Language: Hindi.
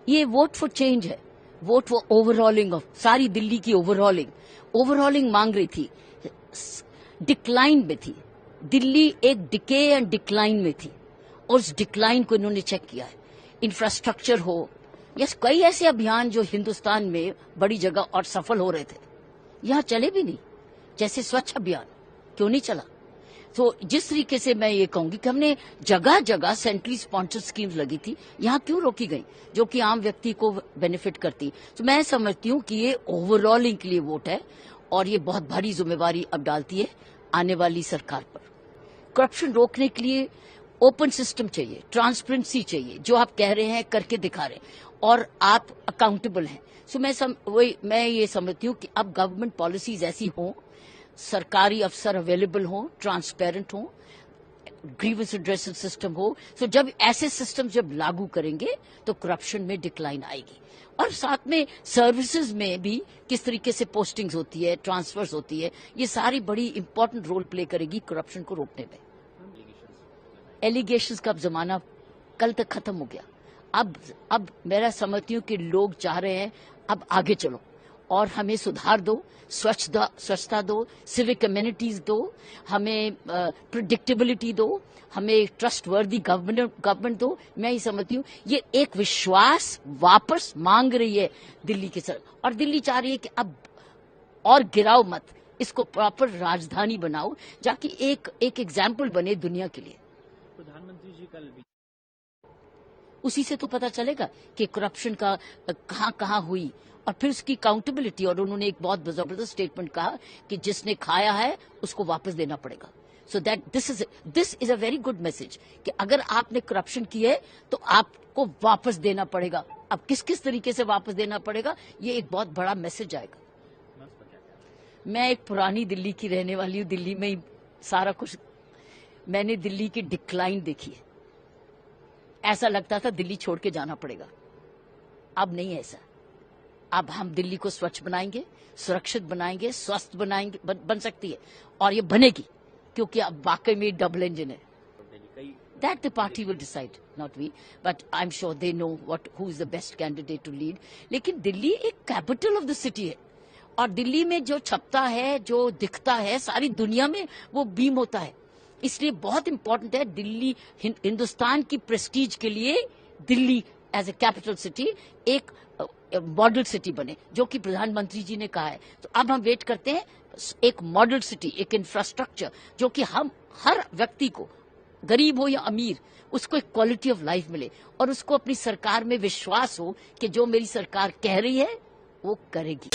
ये वोट फॉर चेंज है, वोट फॉर ओवरऑलिंग ऑफ सारी दिल्ली की ओवरऑलिंग मांग रही थी, डिक्लाइन में थी दिल्ली, एक डिके एंड डिक्लाइन में थी और उस डिक्लाइन को इन्होंने चेक किया है। इंफ्रास्ट्रक्चर हो, यस, कई ऐसे अभियान जो हिंदुस्तान में बड़ी जगह और सफल हो रहे थे, यहां चले भी नहीं, जैसे स्वच्छ अभियान क्यों नहीं चला। तो जिस तरीके से मैं ये कहूंगी कि हमने जगह जगह सेंट्रली स्पॉन्सर्ड स्कीम्स लगी थी, यहां क्यों रोकी गई जो कि आम व्यक्ति को बेनिफिट करती। तो मैं समझती हूं कि ये ओवरऑलिंग के लिए वोट है और ये बहुत भारी जिम्मेवारी अब डालती है आने वाली सरकार पर। करप्शन रोकने के लिए ओपन सिस्टम चाहिए, ट्रांसपेरेंसी चाहिए, जो आप कह रहे हैं करके दिखा रहे हैं और आप अकाउंटेबल हैं। सो मैं ये समझती हूँ कि अब गवर्नमेंट पॉलिसीज ऐसी हों, सरकारी अफसर अवेलेबल हों, ट्रांसपेरेंट हों, ग्रीवेंस एड्रेसिंग सिस्टम हो। सो जब ऐसे सिस्टम जब लागू करेंगे तो करप्शन में डिक्लाइन आएगी और साथ में सर्विसेज में भी किस तरीके से पोस्टिंग्स होती है, ट्रांसफर्स होती है, ये सारी बड़ी इंपॉर्टेंट रोल प्ले करेगी करप्शन को रोकने में। एलिगेशंस का अब जमाना कल तक खत्म हो गया। अब मेरा समझती हूँ कि लोग चाह रहे हैं अब आगे चलो और हमें सुधार दो, स्वच्छता दो, सिविक कम्युनिटीज दो, हमें प्रिडिक्टेबिलिटी दो, हमें ट्रस्टवर्दी गवर्नमेंट दो। मैं ये समझती हूँ ये एक विश्वास वापस मांग रही है दिल्ली के सर, और दिल्ली चाह रही है कि अब और गिराओ मत, इसको प्रॉपर राजधानी बनाओ जाकि एक एग्जाम्पल बने दुनिया के लिए। प्रधानमंत्री जी कल भी उसी से तो पता चलेगा कि करप्शन का कहां हुई और फिर उसकी अकाउंटेबिलिटी। और उन्होंने एक बहुत जबरदस्त स्टेटमेंट कहा कि जिसने खाया है उसको वापस देना पड़ेगा। So that this is a very good message कि अगर आपने करप्शन की है तो आपको वापस देना पड़ेगा। अब किस तरीके से वापस देना पड़ेगा, ये एक बहुत बड़ा मैसेज आएगा। मैं एक पुरानी दिल्ली की रहने वाली हूँ, दिल्ली में ही सारा कुछ, मैंने दिल्ली की डिक्लाइन देखी है। ऐसा लगता था दिल्ली छोड़ के जाना पड़ेगा, अब नहीं ऐसा। अब हम दिल्ली को स्वच्छ बनाएंगे, सुरक्षित बनाएंगे, स्वस्थ बनाएंगे, बन सकती है और ये बनेगी क्योंकि अब वाकई में डबल इंजन है। That the party will decide, not we, but I'm sure they know who is the best candidate to lead. लेकिन दिल्ली एक कैपिटल ऑफ द सिटी है और दिल्ली में जो छपता है, जो दिखता है, सारी दुनिया में वो बीम होता है। इसलिए बहुत इंपॉर्टेंट है दिल्ली, हिंदुस्तान की प्रेस्टीज के लिए Delhi as a capital city एक मॉडल सिटी बने, जो कि प्रधानमंत्री जी ने कहा है। तो अब हम वेट करते हैं एक मॉडल सिटी, एक इंफ्रास्ट्रक्चर जो कि हम हर व्यक्ति को, गरीब हो या अमीर, उसको एक क्वालिटी ऑफ लाइफ मिले और उसको अपनी सरकार में विश्वास हो कि जो मेरी सरकार कह रही है वो करेगी।